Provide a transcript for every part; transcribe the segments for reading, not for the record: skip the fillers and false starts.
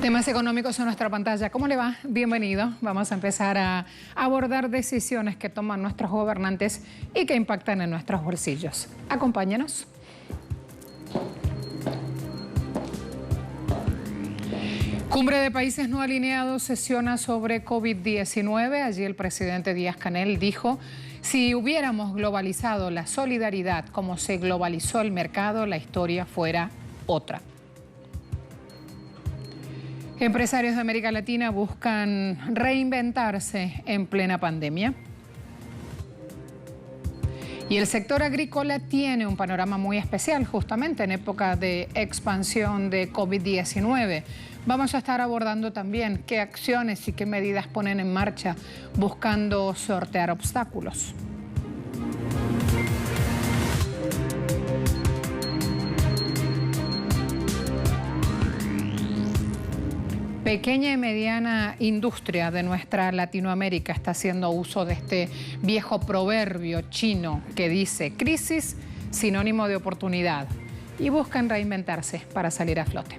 Temas económicos en nuestra pantalla. ¿Cómo le va? Bienvenido. Vamos a empezar a abordar decisiones que toman nuestros gobernantes y que impactan en nuestros bolsillos. Acompáñenos. Cumbre de países no alineados sesiona sobre COVID-19. Allí el presidente Díaz-Canel dijo: si hubiéramos globalizado la solidaridad como se globalizó el mercado, la historia fuera otra. Empresarios de América Latina buscan reinventarse en plena pandemia. Y el sector agrícola tiene un panorama muy especial justamente en época de expansión de COVID-19. Vamos a estar abordando también qué acciones y qué medidas ponen en marcha buscando sortear obstáculos. Pequeña y mediana industria de nuestra Latinoamérica está haciendo uso de este viejo proverbio chino que dice: crisis, sinónimo de oportunidad, y buscan reinventarse para salir a flote.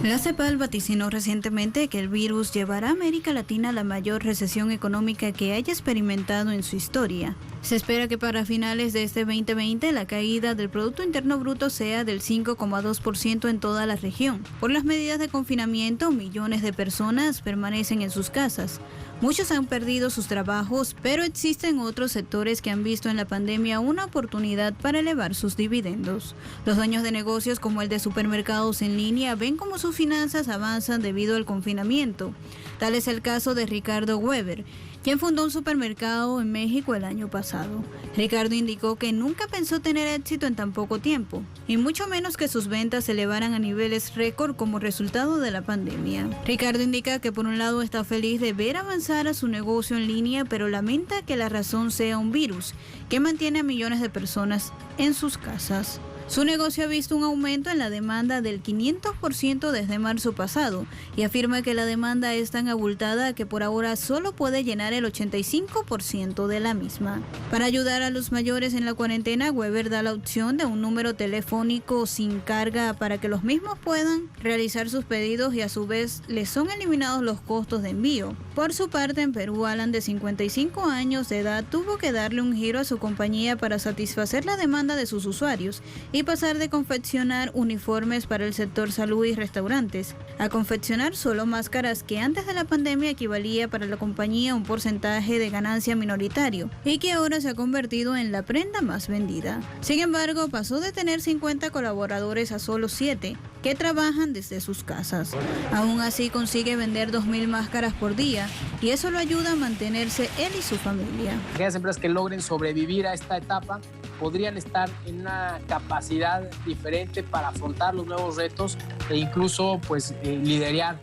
La CEPAL vaticinó recientemente que el virus llevará a América Latina a la mayor recesión económica que haya experimentado en su historia. Se espera que para finales de este 2020 la caída del Producto Interno Bruto sea del 5,2% en toda la región. Por las medidas de confinamiento, millones de personas permanecen en sus casas. Muchos han perdido sus trabajos, pero existen otros sectores que han visto en la pandemia una oportunidad para elevar sus dividendos. Los dueños de negocios como el de supermercados en línea ven cómo sus finanzas avanzan debido al confinamiento. Tal es el caso de Ricardo Weber, quien fundó un supermercado en México el año pasado. Ricardo indicó que nunca pensó tener éxito en tan poco tiempo, y mucho menos que sus ventas se elevaran a niveles récord como resultado de la pandemia. Ricardo indica que por un lado está feliz de ver avanzar a su negocio en línea, pero lamenta que la razón sea un virus que mantiene a millones de personas en sus casas. Su negocio ha visto un aumento en la demanda del 500% desde marzo pasado y afirma que la demanda es tan abultada que por ahora solo puede llenar el 85% de la misma. Para ayudar a los mayores en la cuarentena, Weber da la opción de un número telefónico sin carga para que los mismos puedan realizar sus pedidos y a su vez les son eliminados los costos de envío. Por su parte, en Perú, Alan, de 55 años de edad, tuvo que darle un giro a su compañía para satisfacer la demanda de sus usuarios y pasar de confeccionar uniformes para el sector salud y restaurantes a confeccionar solo máscaras, que antes de la pandemia equivalía para la compañía a un porcentaje de ganancia minoritario y que ahora se ha convertido en la prenda más vendida. Sin embargo, pasó de tener 50 colaboradores a solo 7 que trabajan desde sus casas. Aún así consigue vender 2.000 máscaras por día y eso lo ayuda a mantenerse él y su familia. Aquellas empresas que logren sobrevivir a esta etapa podrían estar en una capacidad diferente para afrontar los nuevos retos e incluso liderar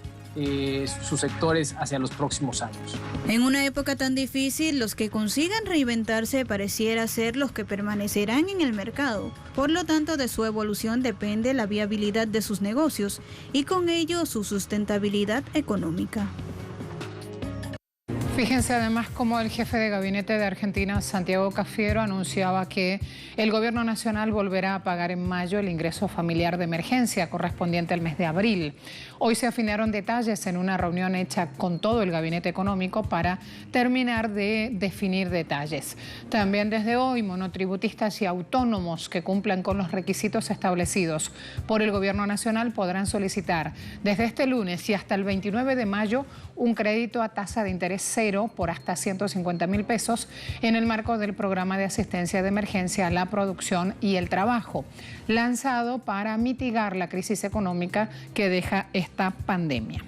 sus sectores hacia los próximos años. En una época tan difícil, los que consigan reinventarse pareciera ser los que permanecerán en el mercado. Por lo tanto, de su evolución depende la viabilidad de sus negocios y con ello su sustentabilidad económica. Fíjense además cómo el jefe de gabinete de Argentina, Santiago Cafiero, anunciaba que el gobierno nacional volverá a pagar en mayo el ingreso familiar de emergencia correspondiente al mes de abril. Hoy se afinaron detalles en una reunión hecha con todo el gabinete económico para terminar de definir detalles. También desde hoy, monotributistas y autónomos que cumplan con los requisitos establecidos por el gobierno nacional podrán solicitar desde este lunes y hasta el 29 de mayo un crédito a tasa de interés cero por hasta 150.000 pesos en el marco del programa de asistencia de emergencia a la producción y el trabajo, lanzado para mitigar la crisis económica que deja esta pandemia.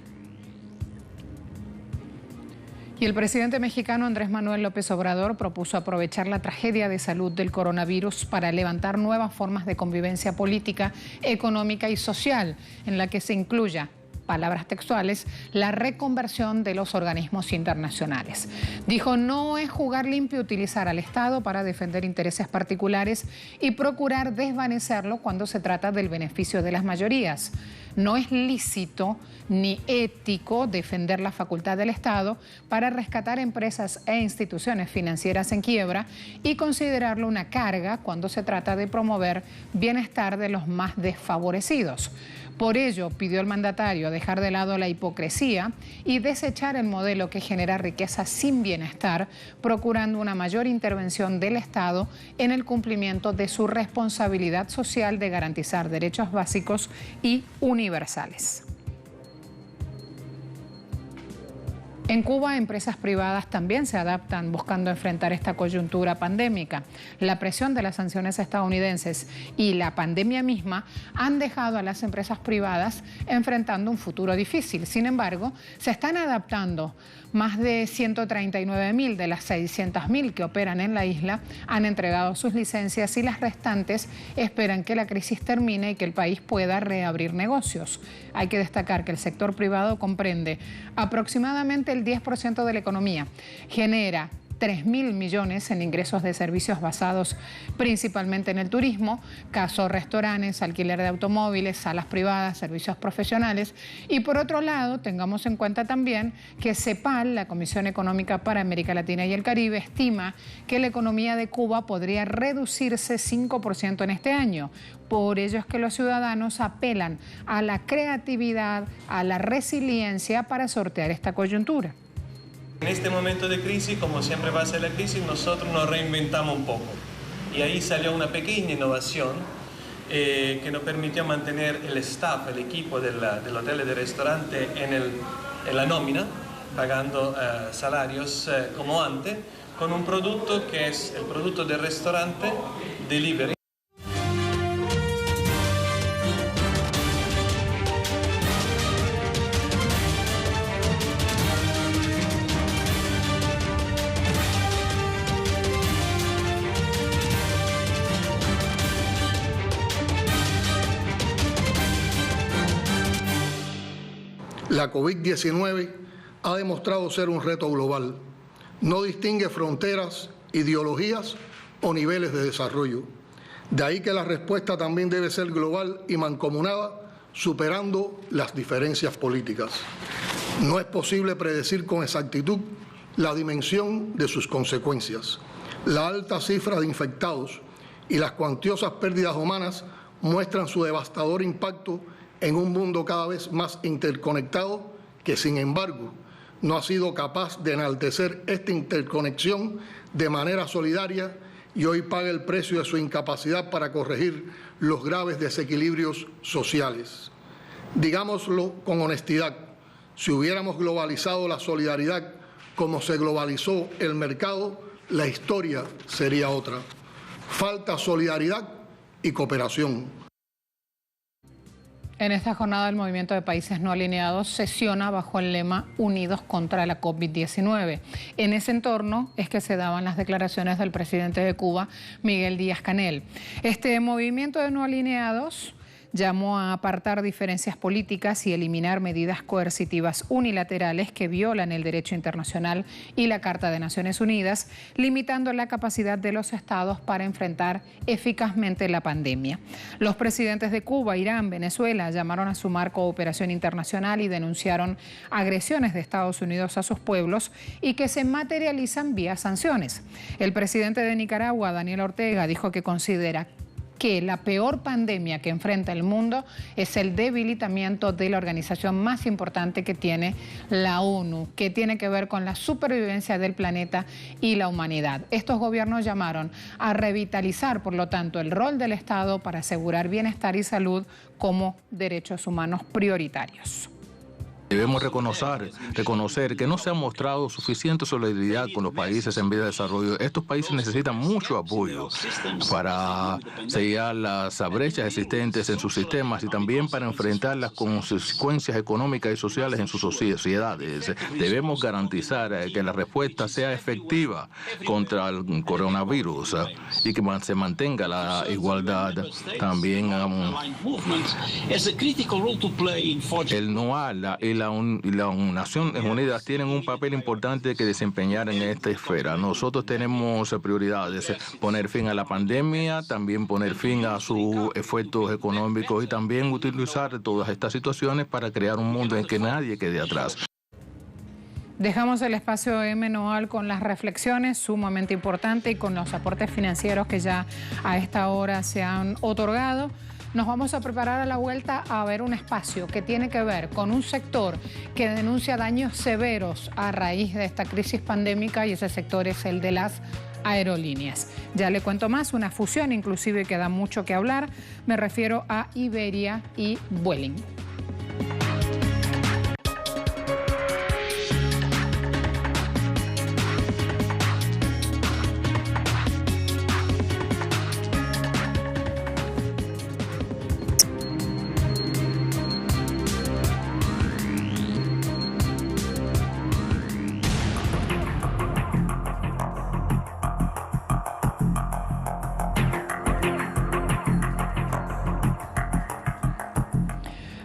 Y el presidente mexicano Andrés Manuel López Obrador propuso aprovechar la tragedia de salud del coronavirus para levantar nuevas formas de convivencia política, económica y social, en la que se incluya, palabras textuales, la reconversión de los organismos internacionales. Dijo: no es jugar limpio utilizar al Estado para defender intereses particulares y procurar desvanecerlo cuando se trata del beneficio de las mayorías. No es lícito ni ético defender la facultad del Estado para rescatar empresas e instituciones financieras en quiebra y considerarlo una carga cuando se trata de promover bienestar de los más desfavorecidos. Por ello, pidió el mandatario dejar de lado la hipocresía y desechar el modelo que genera riqueza sin bienestar, procurando una mayor intervención del Estado en el cumplimiento de su responsabilidad social de garantizar derechos básicos y universales. En Cuba, empresas privadas también se adaptan buscando enfrentar esta coyuntura pandémica. La presión de las sanciones estadounidenses y la pandemia misma han dejado a las empresas privadas enfrentando un futuro difícil. Sin embargo, se están adaptando. Más de 139.000 de las 600.000 que operan en la isla han entregado sus licencias y las restantes esperan que la crisis termine y que el país pueda reabrir negocios. Hay que destacar que el sector privado comprende aproximadamente el 10% de la economía, genera 3.000 millones en ingresos de servicios basados principalmente en el turismo, caso restaurantes, alquiler de automóviles, salas privadas, servicios profesionales. Y por otro lado, tengamos en cuenta también que CEPAL, la Comisión Económica para América Latina y el Caribe, estima que la economía de Cuba podría reducirse 5% en este año. Por ello es que los ciudadanos apelan a la creatividad, a la resiliencia para sortear esta coyuntura. En este momento de crisis, como siempre va a ser la crisis, nosotros nos reinventamos un poco. Y ahí salió una pequeña innovación que nos permitió mantener el staff, el equipo del hotel y del restaurante en la nómina, pagando salarios como antes, con un producto que es el producto del restaurante delivery. La COVID-19 ha demostrado ser un reto global. No distingue fronteras, ideologías o niveles de desarrollo. De ahí que la respuesta también debe ser global y mancomunada, superando las diferencias políticas. No es posible predecir con exactitud la dimensión de sus consecuencias. La alta cifra de infectados y las cuantiosas pérdidas humanas muestran su devastador impacto en un mundo cada vez más interconectado que, sin embargo, no ha sido capaz de enaltecer esta interconexión de manera solidaria y hoy paga el precio de su incapacidad para corregir los graves desequilibrios sociales. Digámoslo con honestidad, si hubiéramos globalizado la solidaridad como se globalizó el mercado, la historia sería otra. Falta solidaridad y cooperación. En esta jornada el Movimiento de Países No Alineados sesiona bajo el lema Unidos contra la COVID-19. En ese entorno es que se daban las declaraciones del presidente de Cuba, Miguel Díaz-Canel. Este Movimiento de No Alineados llamó a apartar diferencias políticas y eliminar medidas coercitivas unilaterales que violan el derecho internacional y la Carta de Naciones Unidas, limitando la capacidad de los estados para enfrentar eficazmente la pandemia. Los presidentes de Cuba, Irán, Venezuela llamaron a sumar cooperación internacional y denunciaron agresiones de Estados Unidos a sus pueblos y que se materializan vía sanciones. El presidente de Nicaragua, Daniel Ortega, dijo que considera que la peor pandemia que enfrenta el mundo es el debilitamiento de la organización más importante que tiene la ONU, que tiene que ver con la supervivencia del planeta y la humanidad. Estos gobiernos llamaron a revitalizar, por lo tanto, el rol del Estado para asegurar bienestar y salud como derechos humanos prioritarios. Debemos reconocer que no se ha mostrado suficiente solidaridad con los países en vía de desarrollo. Estos países necesitan mucho apoyo para sellar las brechas existentes en sus sistemas y también para enfrentar las consecuencias económicas y sociales en sus sociedades. Debemos garantizar que la respuesta sea efectiva contra el coronavirus y que se mantenga la igualdad. También el NOAL y las Naciones Unidas tienen un papel importante que desempeñar en esta esfera. Nosotros tenemos prioridades: poner fin a la pandemia, también poner fin a sus efectos económicos y también utilizar todas estas situaciones para crear un mundo en que nadie quede atrás. Dejamos el espacio M-Noal con las reflexiones, sumamente importante, y con los aportes financieros que ya a esta hora se han otorgado. Nos vamos a preparar a la vuelta a ver un espacio que tiene que ver con un sector que denuncia daños severos a raíz de esta crisis pandémica, y ese sector es el de las aerolíneas. Ya le cuento más, una fusión inclusive que da mucho que hablar. Me refiero a Iberia y Vueling.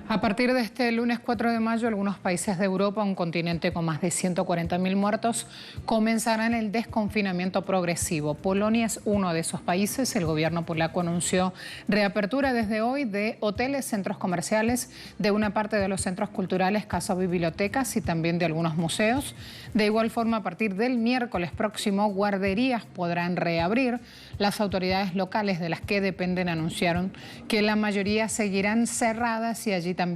A partir de este lunes 4 de mayo, algunos países de Europa, un continente con más de 140.000 muertos, comenzarán el desconfinamiento progresivo. Polonia es uno de esos países. El gobierno polaco anunció reapertura desde hoy de hoteles, centros comerciales, de una parte de los centros culturales, casas, bibliotecas y también de algunos museos. De igual forma, a partir del miércoles próximo, guarderías podrán reabrir. Las autoridades locales de las que dependen anunciaron que la mayoría seguirán cerradas, y allí también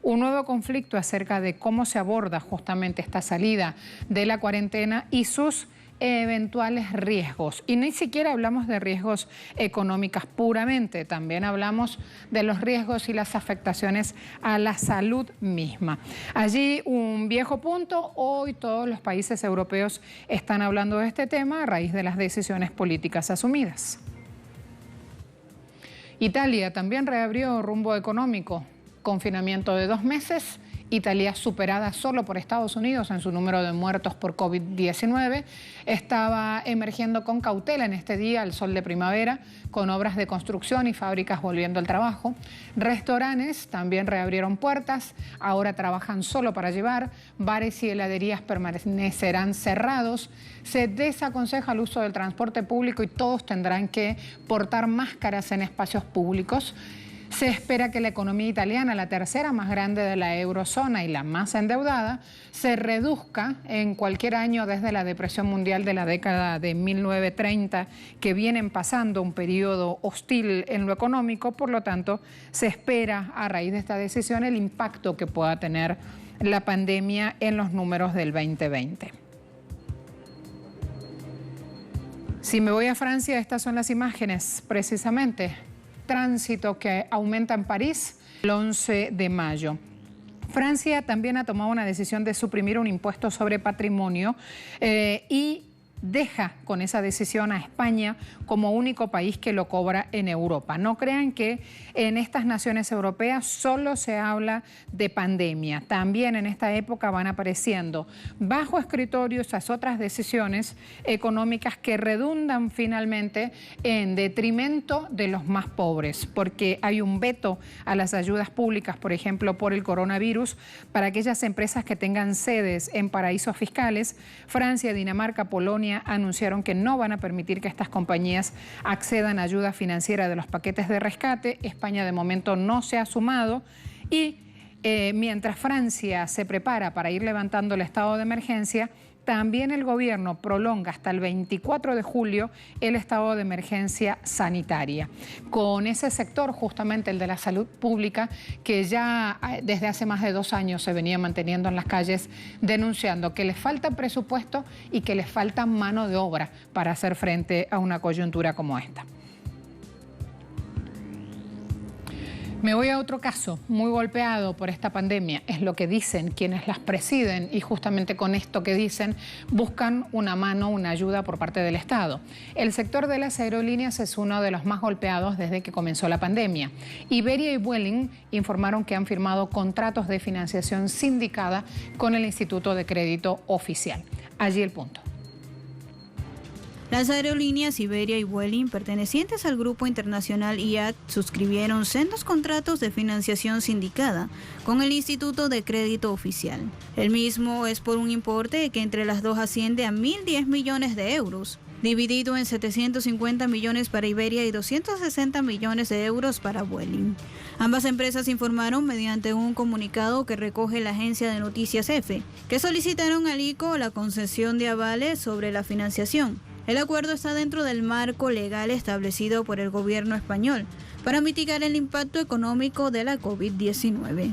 un nuevo conflicto acerca de cómo se aborda justamente esta salida de la cuarentena y sus eventuales riesgos. Y ni siquiera hablamos de riesgos económicos puramente, también hablamos de los riesgos y las afectaciones a la salud misma. Allí un viejo punto: hoy todos los países europeos están hablando de este tema a raíz de las decisiones políticas asumidas. Italia también reabrió rumbo económico. Confinamiento de 2 meses. Italia, superada solo por Estados Unidos en su número de muertos por COVID-19, estaba emergiendo con cautela en este día al sol de primavera, con obras de construcción y fábricas volviendo al trabajo. Restaurantes también reabrieron puertas, ahora trabajan solo para llevar. Bares y heladerías permanecerán cerrados. Se desaconseja el uso del transporte público y todos tendrán que portar máscaras en espacios públicos. Se espera que la economía italiana, la tercera más grande de la eurozona y la más endeudada, se reduzca en cualquier año desde la depresión mundial de la década de 1930, que vienen pasando un periodo hostil en lo económico. Por lo tanto, se espera a raíz de esta decisión el impacto que pueda tener la pandemia en los números del 2020. Si me voy a Francia, estas son las imágenes precisamente. Tránsito que aumenta en París el 11 de mayo. Francia también ha tomado una decisión de suprimir un impuesto sobre patrimonio y deja con esa decisión a España como único país que lo cobra en Europa. No crean que en estas naciones europeas solo se habla de pandemia. También en esta época van apareciendo bajo escritorio esas otras decisiones económicas que redundan finalmente en detrimento de los más pobres, porque hay un veto a las ayudas públicas, por ejemplo, por el coronavirus, para aquellas empresas que tengan sedes en paraísos fiscales. Francia, Dinamarca, Polonia anunciaron que no van a permitir que estas compañías accedan a ayuda financiera de los paquetes de rescate. España de momento no se ha sumado, y mientras Francia se prepara para ir levantando el estado de emergencia, también el gobierno prolonga hasta el 24 de julio el estado de emergencia sanitaria. Con ese sector, justamente el de la salud pública, que ya desde hace más de 2 años se venía manteniendo en las calles denunciando que les falta presupuesto y que les falta mano de obra para hacer frente a una coyuntura como esta. Me voy a otro caso muy golpeado por esta pandemia. Es lo que dicen quienes las presiden, y justamente con esto que dicen buscan una mano, una ayuda por parte del Estado. El sector de las aerolíneas es uno de los más golpeados desde que comenzó la pandemia. Iberia y Vueling informaron que han firmado contratos de financiación sindicada con el Instituto de Crédito Oficial. Allí el punto. Las aerolíneas Iberia y Vueling, pertenecientes al grupo internacional IAG, suscribieron sendos contratos de financiación sindicada con el Instituto de Crédito Oficial. El mismo es por un importe que entre las dos asciende a 1.010 millones de euros, dividido en 750 millones para Iberia y 260 millones de euros para Vueling. Ambas empresas informaron mediante un comunicado que recoge la agencia de noticias EFE, que solicitaron al ICO la concesión de avales sobre la financiación. El acuerdo está dentro del marco legal establecido por el gobierno español para mitigar el impacto económico de la COVID-19.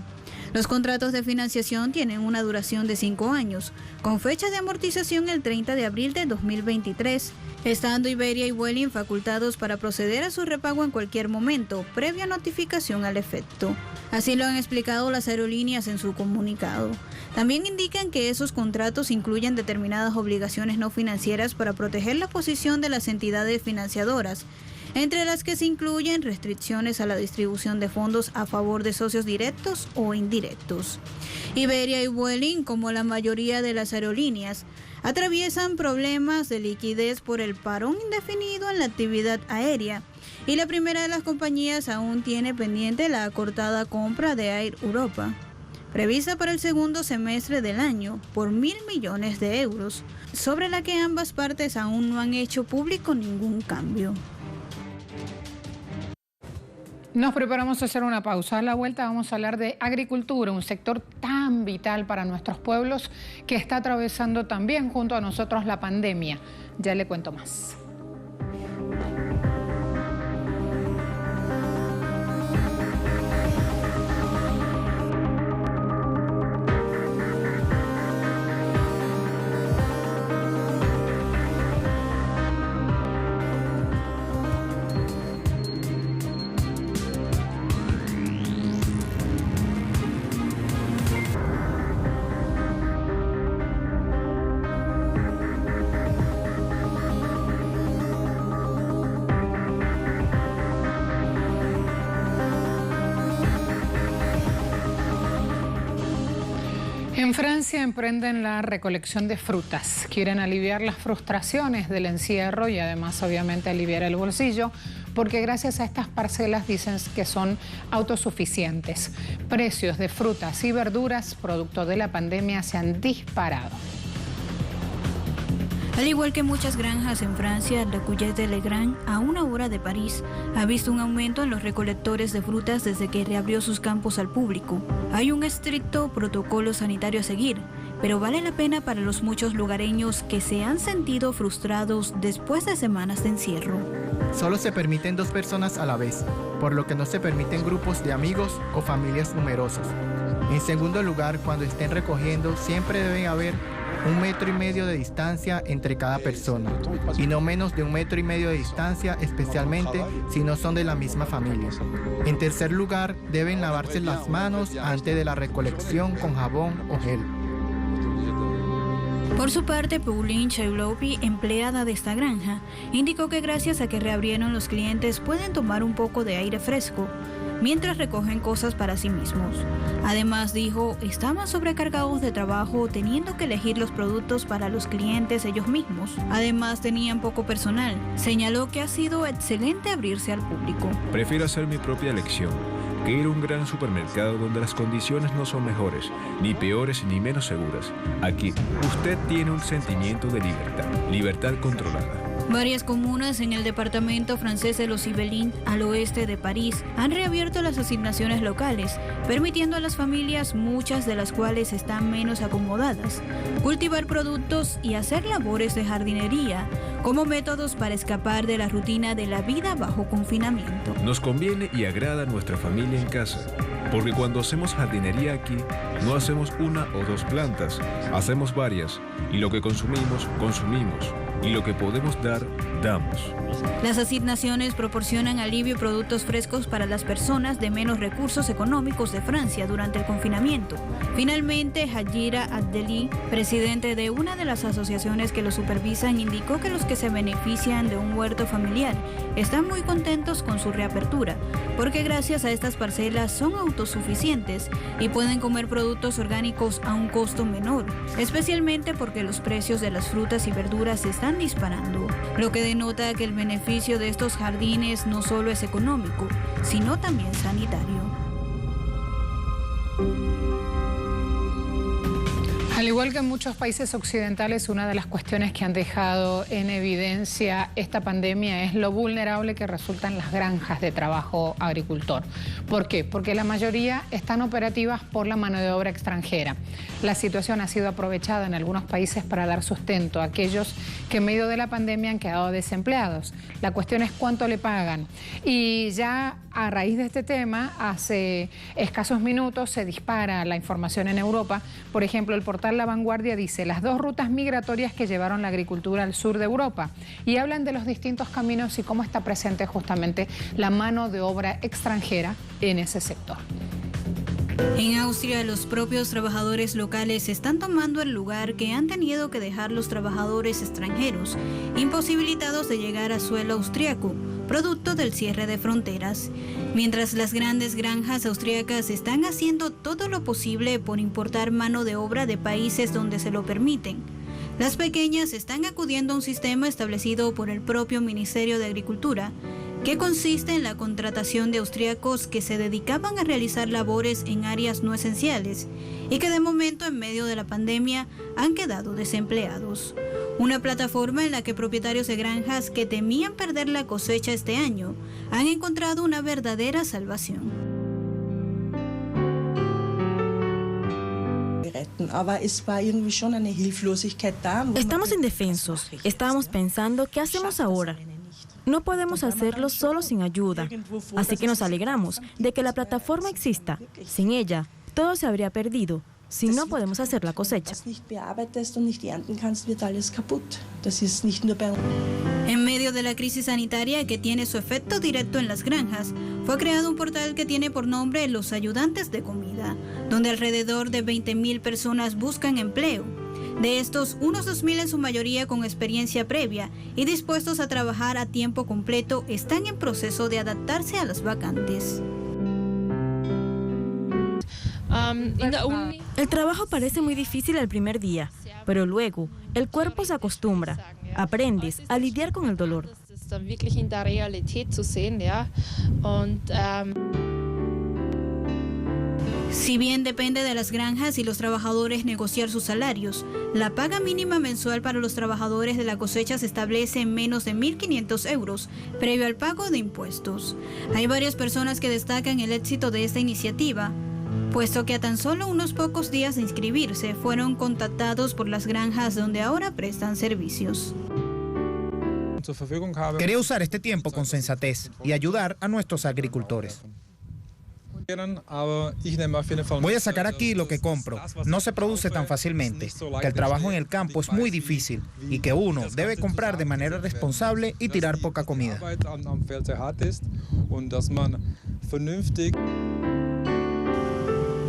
Los contratos de financiación tienen una duración de 5 años, con fecha de amortización el 30 de abril de 2023, estando Iberia y Vueling facultados para proceder a su repago en cualquier momento, previa notificación al efecto. Así lo han explicado las aerolíneas en su comunicado. También indican que esos contratos incluyen determinadas obligaciones no financieras para proteger la posición de las entidades financiadoras, entre las que se incluyen restricciones a la distribución de fondos a favor de socios directos o indirectos. Iberia y Vueling, como la mayoría de las aerolíneas, atraviesan problemas de liquidez por el parón indefinido en la actividad aérea, y la primera de las compañías aún tiene pendiente la acortada compra de Air Europa, prevista para el segundo semestre del año por 1.000 millones de euros, sobre la que ambas partes aún no han hecho público ningún cambio. Nos preparamos a hacer una pausa. A la vuelta vamos a hablar de agricultura, un sector tan vital para nuestros pueblos que está atravesando también junto a nosotros la pandemia. Ya le cuento más. En Francia emprenden la recolección de frutas. Quieren aliviar las frustraciones del encierro y además obviamente aliviar el bolsillo, porque gracias a estas parcelas dicen que son autosuficientes. Precios de frutas y verduras producto de la pandemia se han disparado. Al igual que muchas granjas en Francia, la Cueillette de Legrand, a 1 hora de París, ha visto un aumento en los recolectores de frutas desde que reabrió sus campos al público. Hay un estricto protocolo sanitario a seguir, pero vale la pena para los muchos lugareños que se han sentido frustrados después de semanas de encierro. Solo se permiten 2 personas a la vez, por lo que no se permiten grupos de amigos o familias numerosas. En segundo lugar, cuando estén recogiendo, siempre debe haber 1,5 metros de distancia entre cada persona, y no menos de 1,5 metros de distancia, especialmente si no son de la misma familia. En tercer lugar, deben lavarse las manos antes de la recolección con jabón o gel. Por su parte, Pauline Chailopi, empleada de esta granja, indicó que gracias a que reabrieron, los clientes pueden tomar un poco de aire fresco mientras recogen cosas para sí mismos. Además, dijo, estaban sobrecargados de trabajo teniendo que elegir los productos para los clientes ellos mismos. Además, tenían poco personal. Señaló que ha sido excelente abrirse al público. Prefiero hacer mi propia elección que ir a un gran supermercado donde las condiciones no son mejores, ni peores ni menos seguras. Aquí, usted tiene un sentimiento de libertad controlada. Varias comunas en el departamento francés de los Yvelines, al oeste de París, han reabierto las asignaciones locales, permitiendo a las familias, muchas de las cuales están menos acomodadas, cultivar productos y hacer labores de jardinería como métodos para escapar de la rutina de la vida bajo confinamiento. Nos conviene y agrada a nuestra familia en casa, porque cuando hacemos jardinería aquí, no hacemos 1 o 2 plantas, hacemos varias, y lo que consumimos, y lo que podemos dar, damos. Las asignaciones proporcionan alivio y productos frescos para las personas de menos recursos económicos de Francia durante el confinamiento. Finalmente, Hajira Abdeli, presidente de una de las asociaciones que lo supervisan, indicó que los que se benefician de un huerto familiar están muy contentos con su reapertura, porque gracias a estas parcelas son autónomos autosuficientes y pueden comer productos orgánicos a un costo menor, especialmente porque los precios de las frutas y verduras se están disparando, lo que denota que el beneficio de estos jardines no solo es económico, sino también sanitario. Al igual que en muchos países occidentales, una de las cuestiones que han dejado en evidencia esta pandemia es lo vulnerable que resultan las granjas de trabajo agricultor. ¿Por qué? Porque la mayoría están operativas por la mano de obra extranjera. La situación ha sido aprovechada en algunos países para dar sustento a aquellos que en medio de la pandemia han quedado desempleados. La cuestión es cuánto le pagan. Y ya a raíz de este tema, hace escasos minutos se dispara la información en Europa. Por ejemplo, el portal La Vanguardia dice las 2 rutas migratorias que llevaron la agricultura al sur de Europa y hablan de los distintos caminos y cómo está presente justamente la mano de obra extranjera en ese sector. En Austria, los propios trabajadores locales están tomando el lugar que han tenido que dejar los trabajadores extranjeros, imposibilitados de llegar a suelo austriaco, producto del cierre de fronteras. Mientras las grandes granjas austriacas están haciendo todo lo posible por importar mano de obra de países donde se lo permiten, las pequeñas están acudiendo a un sistema establecido por el propio Ministerio de Agricultura, que consiste en la contratación de austriacos que se dedicaban a realizar labores en áreas no esenciales y que de momento en medio de la pandemia han quedado desempleados. Una plataforma en la que propietarios de granjas que temían perder la cosecha este año han encontrado una verdadera salvación. Estamos indefensos. Estábamos pensando, ¿qué hacemos ahora? No podemos hacerlo solo sin ayuda, así que nos alegramos de que la plataforma exista. Sin ella, todo se habría perdido, si no podemos hacer la cosecha. En medio de la crisis sanitaria que tiene su efecto directo en las granjas, fue creado un portal que tiene por nombre Los Ayudantes de Comida, donde alrededor de 20.000 personas buscan empleo. De estos, unos 2.000 en su mayoría con experiencia previa y dispuestos a trabajar a tiempo completo están en proceso de adaptarse a las vacantes. El trabajo parece muy difícil el primer día, pero luego el cuerpo se acostumbra. Aprendes a lidiar con el dolor. Si bien depende de las granjas y los trabajadores negociar sus salarios, la paga mínima mensual para los trabajadores de la cosecha se establece en menos de 1.500 euros, previo al pago de impuestos. Hay varias personas que destacan el éxito de esta iniciativa, puesto que a tan solo unos pocos días de inscribirse fueron contactados por las granjas donde ahora prestan servicios. Quería usar este tiempo con sensatez y ayudar a nuestros agricultores. Voy a sacar aquí lo que compro. No se produce tan fácilmente, que el trabajo en el campo es muy difícil y que uno debe comprar de manera responsable y tirar poca comida.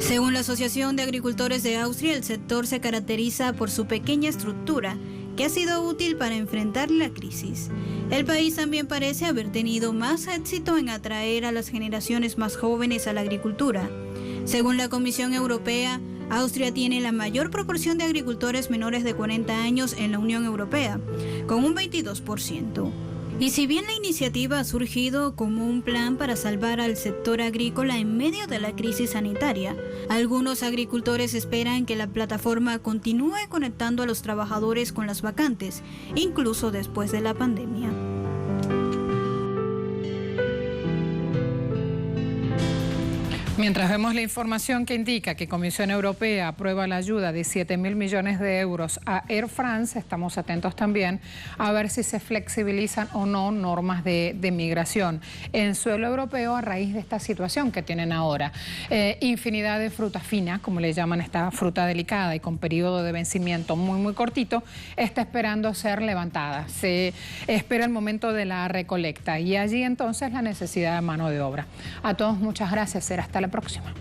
Según la Asociación de Agricultores de Austria, el sector se caracteriza por su pequeña estructura, que ha sido útil para enfrentar la crisis. El país también parece haber tenido más éxito en atraer a las generaciones más jóvenes a la agricultura. Según la Comisión Europea, Austria tiene la mayor proporción de agricultores menores de 40 años en la Unión Europea, con un 22%. Y si bien la iniciativa ha surgido como un plan para salvar al sector agrícola en medio de la crisis sanitaria, algunos agricultores esperan que la plataforma continúe conectando a los trabajadores con las vacantes, incluso después de la pandemia. Mientras vemos la información que indica que Comisión Europea aprueba la ayuda de 7.000 millones de euros a Air France, estamos atentos también a ver si se flexibilizan o no normas de migración en suelo europeo a raíz de esta situación que tienen ahora. Infinidad de fruta fina, como le llaman esta fruta delicada y con periodo de vencimiento muy cortito, está esperando ser levantada. Se espera el momento de la recolecta y allí entonces la necesidad de mano de obra. A todos muchas gracias, será hasta la próxima.